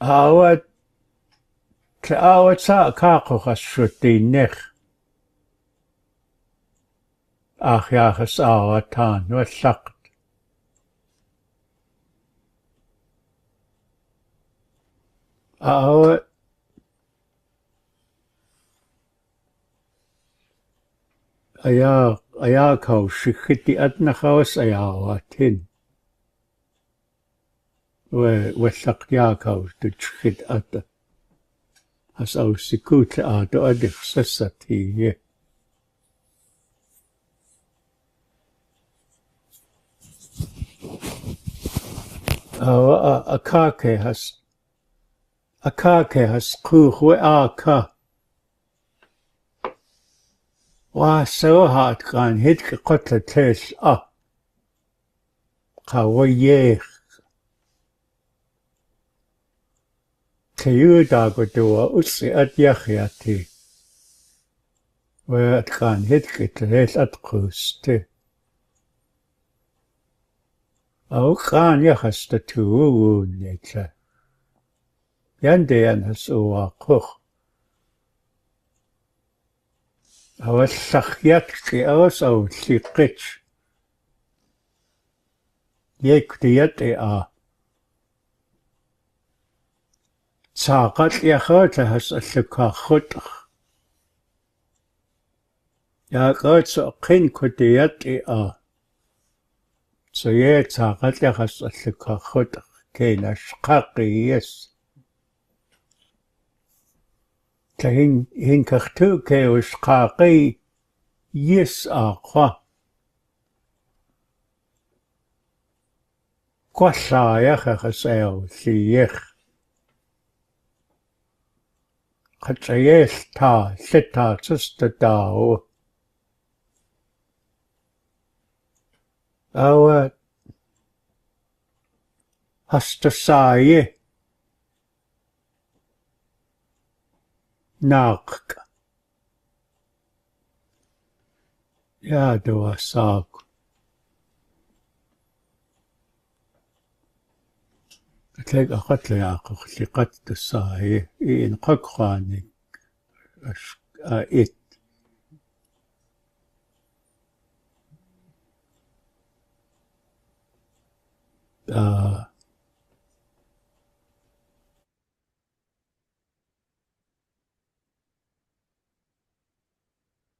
Awet sa kaquch as shutinech. Achiachas awatan wallakt. Awa ayakaw shikiti at nakawas ayawatin. Wallakt yakaw tuchkit at as ausikut ato adik sa satí. Akake has kuchwe aka. Wa so hard kan hit kotla tes kawaye. Kayuda godua usi at yachiati. Where at kan hit tes at Ḳustín. Au kan yachas the two nature. Yandean has uwa kuch. Our sachiatki aus au sikich. Yek diete Tsaqat yachot has a shukachut. Yakot so kin kudiete So ye tsaqat yachas a shukachut. Kena shkaki yes. Kahin kaktu ke ushkaki yes kwa. Kwasha yachaseo siyech. Katsayes ta sita susta dao. Awa hastasaye naax. Ya doa sak. Atleg akhat leaqo liqat tasaye in qaqani it. Oh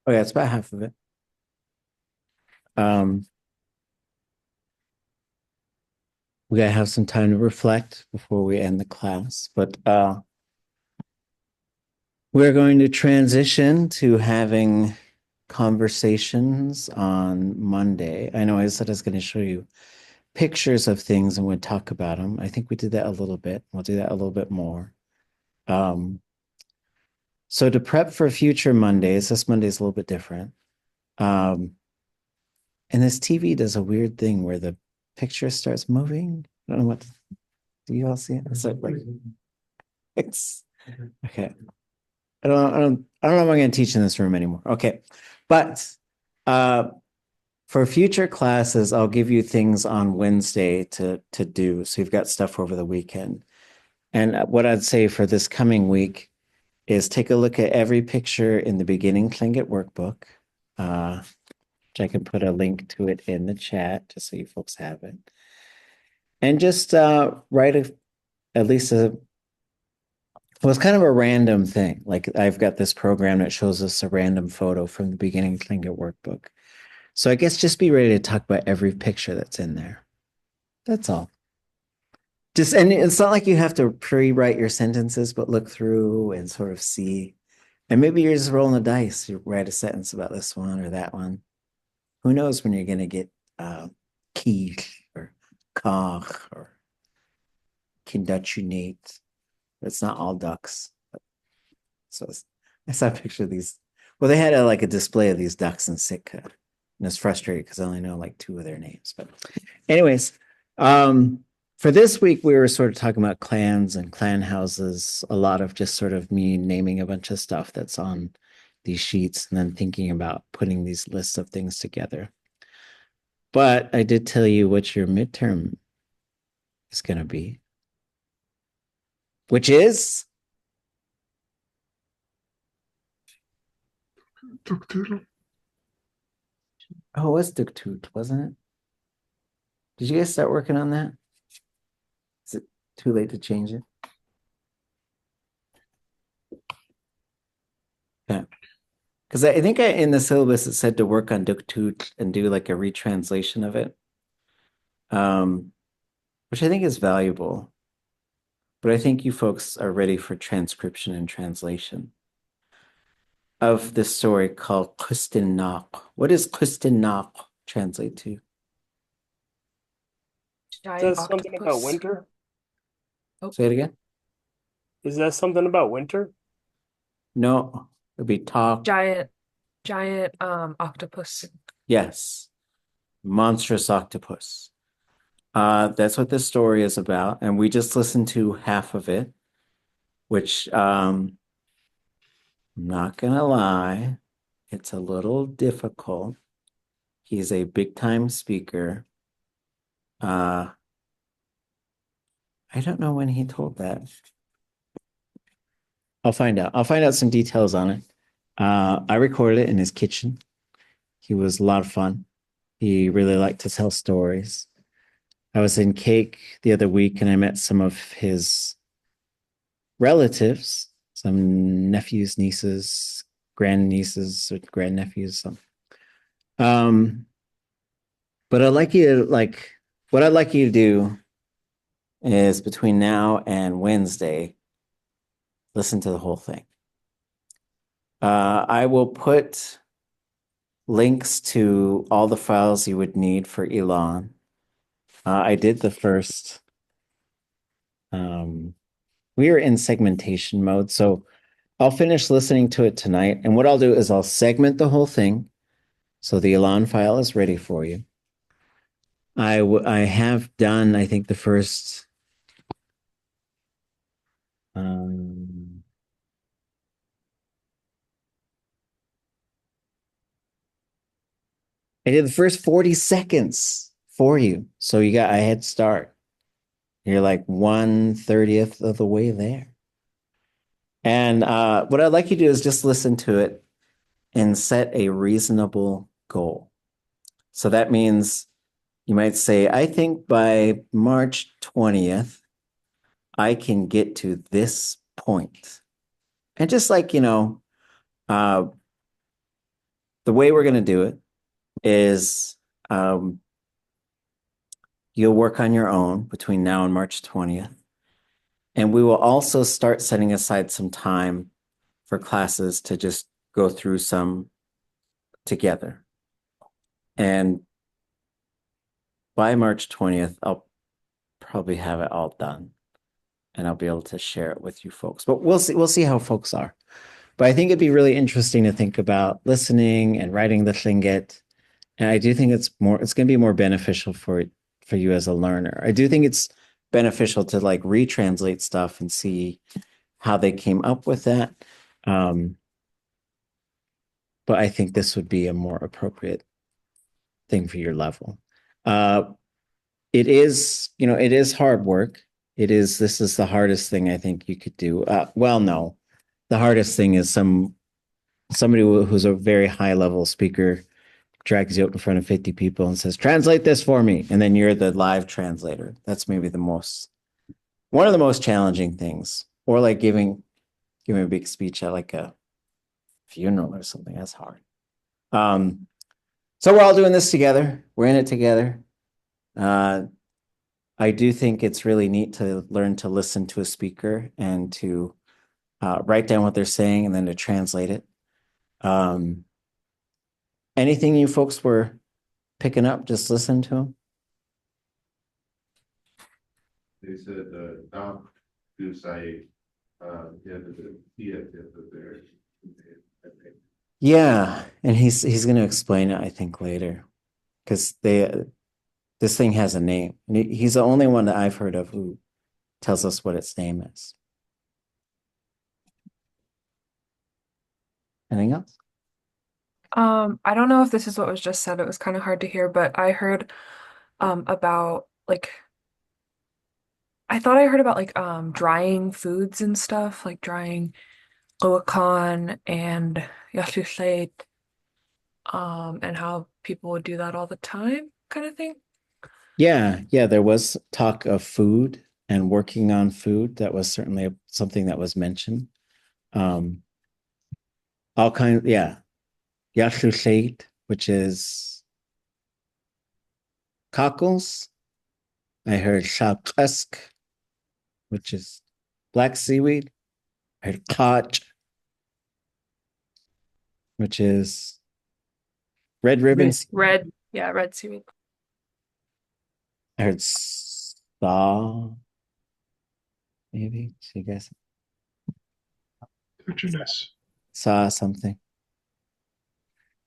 yeah, it's about half of it. We gotta have some time to reflect before we end the class, but we're going to transition to having conversations on Monday. I know I said I was going to show you pictures of things and we'd talk about them. I think we did that a little bit. We'll do that a little bit more. So to prep for future Mondays, this Monday is a little bit different. And this TV does a weird thing where the picture starts moving. I don't know what. Do you all see it? It's like it's okay. I don't know if I'm going to teach in this room anymore. Okay, but for future classes, I'll give you things on Wednesday to do. So you've got stuff over the weekend. And what I'd say for this coming week is take a look at every picture in the beginning Lingít workbook. Which I can put a link to it in the chat just so you folks have it. And just write at least well, it's kind of a random thing. Like I've got this program that shows us a random photo from the beginning Lingít workbook. So I guess just be ready to talk about every picture that's in there. That's all. And it's not like you have to pre-write your sentences, but look through and sort of see. And maybe you're just rolling the dice. You write a sentence about this one or that one. Who knows when you're going to get quiche or kach or kindatunate. It's not all ducks. So I saw a picture of these. Well, they had a display of these ducks in Sitka. And it's frustrating because I only know like 2 of their names. But anyways, for this week, we were sort of talking about clans and clan houses. A lot of just sort of me naming a bunch of stuff that's on these sheets and then thinking about putting these lists of things together. But I did tell you what your midterm is going to be, which is Oh, it was Duktoot, wasn't it? Did you guys start working on that? Is it too late to change it? Yeah. Because I think in the syllabus it said to work on Duktoot and do like a retranslation of it, which I think is valuable. But I think you folks are ready for transcription and translation of this story called Ḳustín Náaḳw. What does Ḳustín Náaḳw translate to? Is Giant that something about octopus. winter? Say it again. Is that something about winter? No, it'd be talk. Giant octopus. Yes, monstrous octopus. That's what this story is about, and we just listened to half of it, which I'm not gonna lie, it's a little difficult. He's a big time speaker. I don't know when he told that. I'll find out. I'll find out some details on it. I recorded it in his kitchen. He was a lot of fun. He really liked to tell stories. I was in Cake the other week and I met some of his relatives, some nephews, nieces, grandnieces, or grandnephews. But I'd like you to what I'd like you to do is between now and Wednesday, listen to the whole thing. I will put links to all the files you would need for Elon. I did the first. We are in segmentation mode, so I'll finish listening to it tonight. And what I'll do is I'll segment the whole thing, so the Elon file is ready for you. I have done, I think, the first. I did the first 40 seconds for you. So you got a head start. You're like 1/30th of the way there. And what I'd like you to do is just listen to it and set a reasonable goal. So that means you might say, I think by March 20th, I can get to this point. And just like, the way we're going to do it is you'll work on your own between now and March 20th. And we will also start setting aside some time for classes to just go through some together. And by March 20th, I'll probably have it all done and I'll be able to share it with you folks. But we'll see how folks are. But I think it'd be really interesting to think about listening and writing the Lingít. And I do think it's going to be more beneficial for you as a learner. I do think it's beneficial to like retranslate stuff and see how they came up with that. But I think this would be a more appropriate thing for your level. It is hard work. This is the hardest thing I think you could do. No, the hardest thing is somebody who's a very high level speaker drags you out in front of 50 people and says, translate this for me. And then you're the live translator. That's maybe one of the most challenging things. Or like giving a big speech at like a funeral or something. That's hard. So we're all doing this together. We're in it together. I do think it's really neat to learn to listen to a speaker and to write down what they're saying and then to translate it. Anything you folks were picking up, just listen to them? They said now to say Yeah, and he's going to explain it, I think, later, because this thing has a name. And he's the only one that I've heard of who tells us what its name is. Anything else? I don't know if this is what was just said. It was kind of hard to hear, but I heard about I thought I heard about drying foods and stuff, like drying ʻqawakān and yashushait. and how people would do that all the time, kind of thing. Yeah, there was talk of food and working on food. That was certainly something that was mentioned. All kinds, yeah. ʻatudli, which is cockles. I heard shkalneek, which is black seaweed. I heard ʻatudli, which is red ribbon. Red seaweed. I heard saw, maybe. So you guys saw something.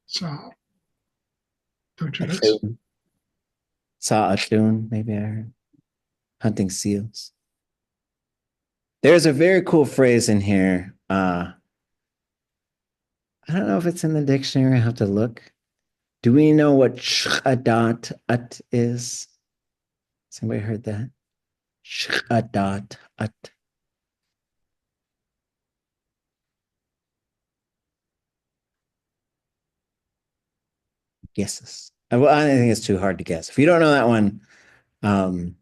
Saw Saw ʻatudli, maybe I heard. Hunting seals. There's a very cool phrase in here. I don't know if it's in the dictionary. I have to look. Do we know what ʻatudli is? Has anybody heard that? ʻatudli. Guesses. Well, I think it's too hard to guess. If you don't know that one, Anya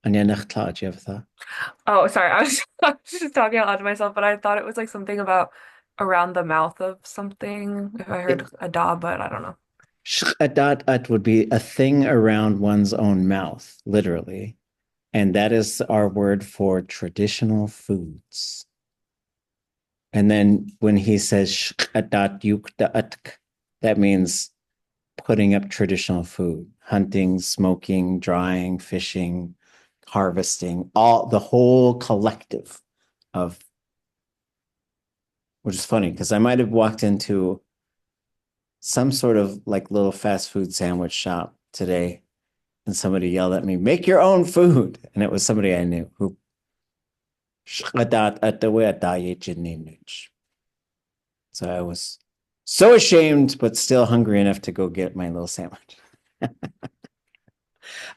Náax, do you have a thought? Oh, sorry. I was just talking out loud to myself, but I thought it was like something about around the mouth of something. If I heard ada, but I don't know. ʻatudli would be a thing around one's own mouth, literally. And that is our word for traditional foods. And then when he says ʻatudli.átk, that means putting up traditional food, hunting, smoking, drying, fishing, harvesting, the whole collective of, which is funny because I might have walked into some sort of like little fast food sandwich shop today and somebody yelled at me, "Make your own food." And it was somebody I knew who so I was so ashamed, but still hungry enough to go get my little sandwich.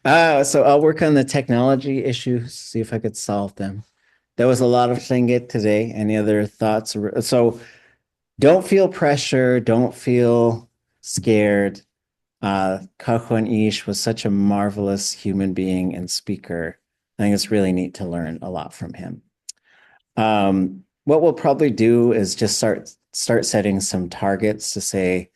So I'll work on the technology issues, see if I could solve them. There was a lot of Lingít today. Any other thoughts? So don't feel pressure. Don't feel scared. Ḳustín was such a marvelous human being and speaker. I think it's really neat to learn a lot from him. What we'll probably do is just start setting some targets to say,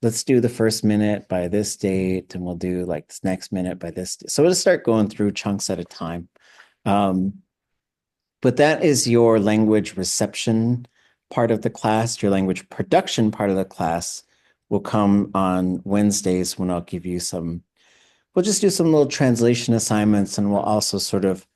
let's do the first minute by this date, and we'll do like this next minute by this. So we'll just start going through chunks at a time. But that is your language reception part of the class. Your language production part of the class will come on Wednesdays when I'll give you we'll just do some little translation assignments, and we'll also sort of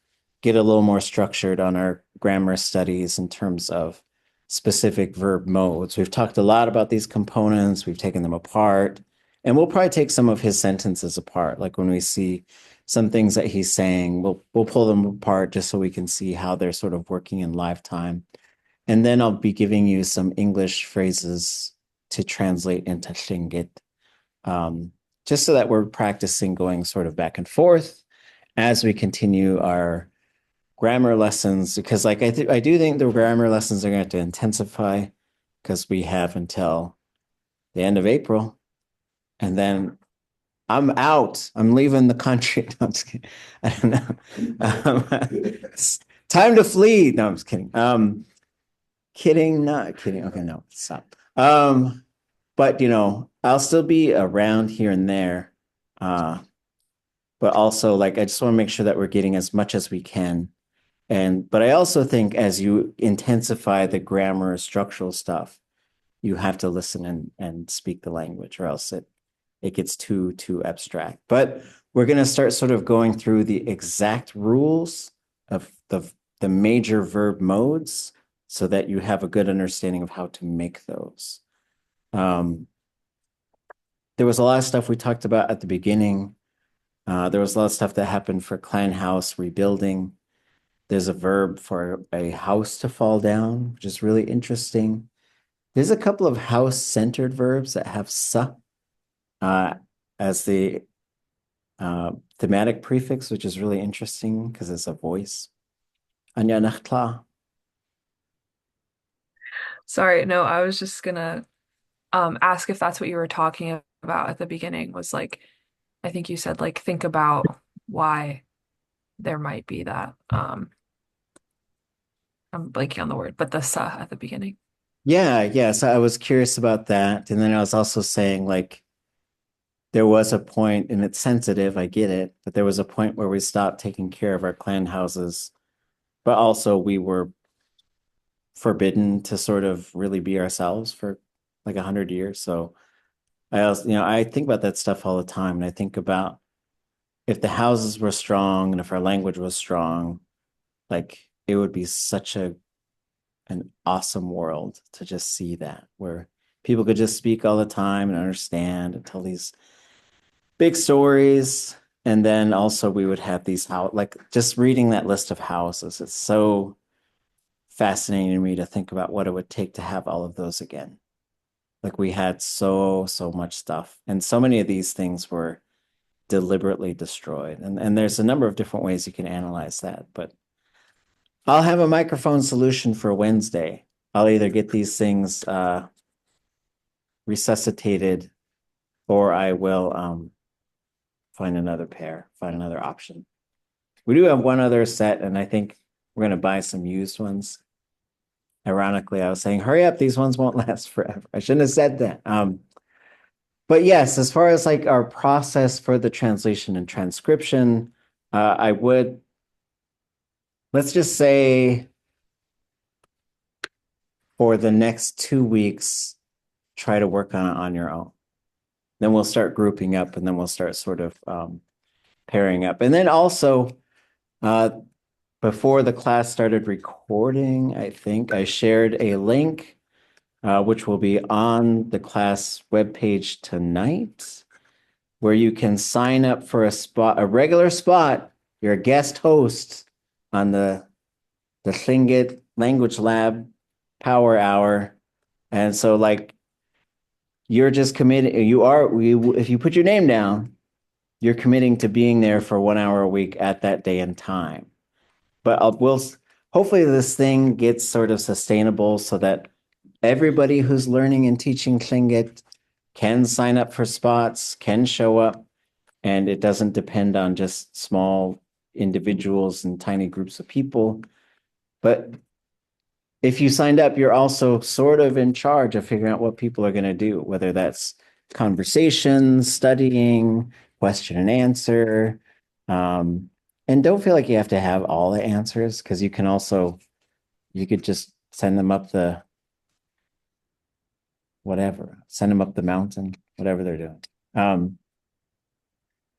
get a little more structured on our grammar studies in terms of specific verb modes. We've talked a lot about these components. We've taken them apart, and we'll probably take some of his sentences apart. Like when we see some things that he's saying, we'll pull them apart just so we can see how they're sort of working in live time. And then I'll be giving you some English phrases to translate into Lingít, just so that we're practicing going sort of back and forth as we continue our grammar lessons, because like I do think the grammar lessons are going to intensify because we have until the end of April, and then I'm out. I'm leaving the country. No, I'm just kidding. I don't know. It's time to flee. No, I'm just kidding. Kidding, not kidding. Okay, no, stop. But I'll still be around here and there. But also, like, I just want to make sure that we're getting as much as we can. But I also think as you intensify the grammar structural stuff, you have to listen and speak the language, or else it gets too abstract. But we're going to start sort of going through the exact rules of the major verb modes so that you have a good understanding of how to make those. There was a lot of stuff we talked about at the beginning. There was a lot of stuff that happened for clan house rebuilding. There's a verb for a house to fall down, which is really interesting. There's a couple of house-centered verbs that have sa as the thematic prefix, which is really interesting because it's a voice. Anya Náax. Sorry, no, I was just gonna ask if that's what you were talking about at the beginning, was like, I think you said like think about why there might be that. I'm blanking on the word, but the sa at the beginning. Yeah. So I was curious about that. And then I was also saying, like, there was a point, and it's sensitive, I get it, but there was a point where we stopped taking care of our clan houses, but also we were forbidden to sort of really be ourselves for like 100 years. So I also, I think about that stuff all the time. And I think about if the houses were strong and if our language was strong, like it would be such an awesome world to just see that, where people could just speak all the time and understand and tell these big stories. And then also we would have these like just reading that list of houses. It's so fascinating to me to think about what it would take to have all of those again. Like we had so much stuff, and so many of these things were deliberately destroyed. And there's a number of different ways you can analyze that, but I'll have a microphone solution for Wednesday. I'll either get these things resuscitated, or I will find another option. We do have one other set, and I think we're going to buy some used ones. Ironically, I was saying, hurry up, these ones won't last forever. I shouldn't have said that. But yes, as far as like our process for the translation and transcription, I would, let's just say for the next 2 weeks, try to work on it on your own. Then we'll start grouping up, and then we'll start sort of pairing up. And then also, before the class started recording, I think I shared a link, which will be on the class webpage tonight, where you can sign up for a regular spot. You're a guest host on the Lingít Language Lab Power Hour. And so like, you're just committed. If you put your name down, you're committing to being there for 1 hour a week at that day and time. But hopefully this thing gets sort of sustainable so that everybody who's learning and teaching Lingít can sign up for spots, can show up, and it doesn't depend on just small individuals and tiny groups of people. But if you signed up, you're also sort of in charge of figuring out what people are going to do, whether that's conversations, studying, question and answer. And don't feel like you have to have all the answers, because you could just send them up the mountain, whatever they're doing.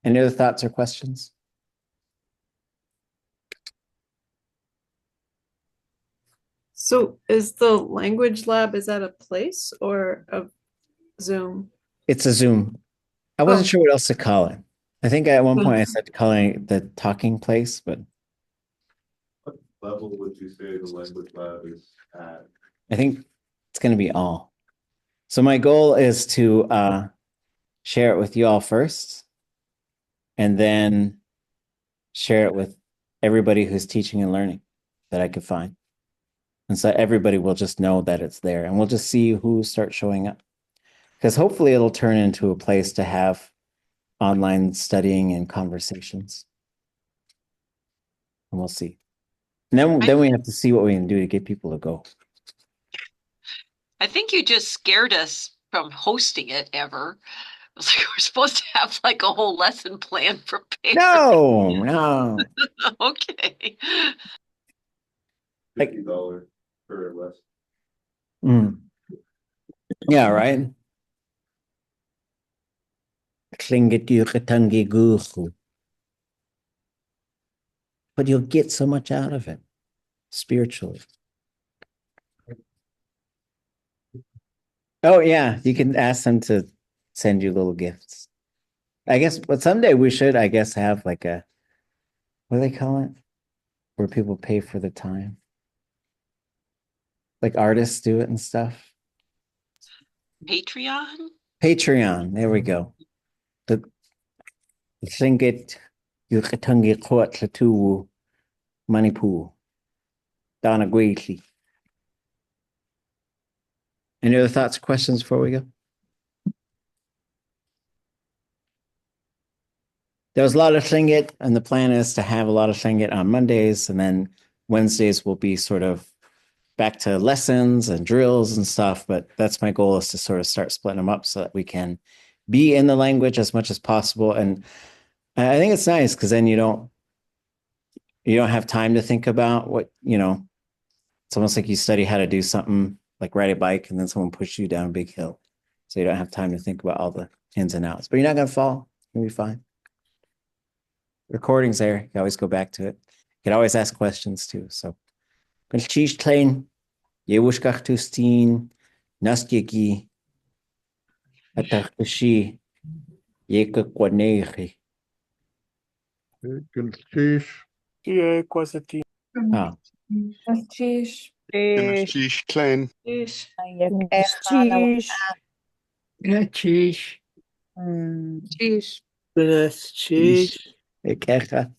Any other thoughts or questions? So is the language lab, is that a place or a Zoom? It's a Zoom. I wasn't sure what else to call it. I think at one point I said calling it the talking place, but What level would you say the language lab is at? I think it's going to be all. So my goal is to share it with you all first, and then share it with everybody who's teaching and learning that I could find. And so everybody will just know that it's there, and we'll just see who starts showing up. Because hopefully it'll turn into a place to have online studying and conversations. And we'll see. And then we have to see what we can do to get people to go. I think you just scared us from hosting it ever. It was like we're supposed to have like a whole lesson plan prepared. No. Okay. $50 per lesson. Yeah, right. But you'll get so much out of it spiritually. Oh yeah, you can ask them to send you little gifts. I guess, but someday we should, I guess, have like what do they call it? Where people pay for the time. Like artists do it and stuff. Patreon? There we go. The Lingít Yukatangi Court Latu Manipu Dana Greatly. Any other thoughts or questions before we go? There was a lot of Lingít, and the plan is to have a lot of Lingít on Mondays, and then Wednesdays will be sort of back to lessons and drills and stuff. But that's my goal, is to sort of start splitting them up so that we can be in the language as much as possible. And I think it's nice because then you don't have time to think about what, it's almost like you study how to do something, like ride a bike, and then someone pushes you down a big hill. So you don't have time to think about all the ins and outs, but you're not going to fall. You'll be fine. Recording's there. You can always go back to it. You can always ask questions too. So, Gsmåchtíš klein, Євушках Ḳustín Náaxw, ʼatudli.átk, ʼatudli.átk. Satí. Oh, Gsmåchtíš. Gsmåchtíš klein. Gsmåchtíš. Gsmåchtíš. Mm. Gsmåchtíš. Ikecha.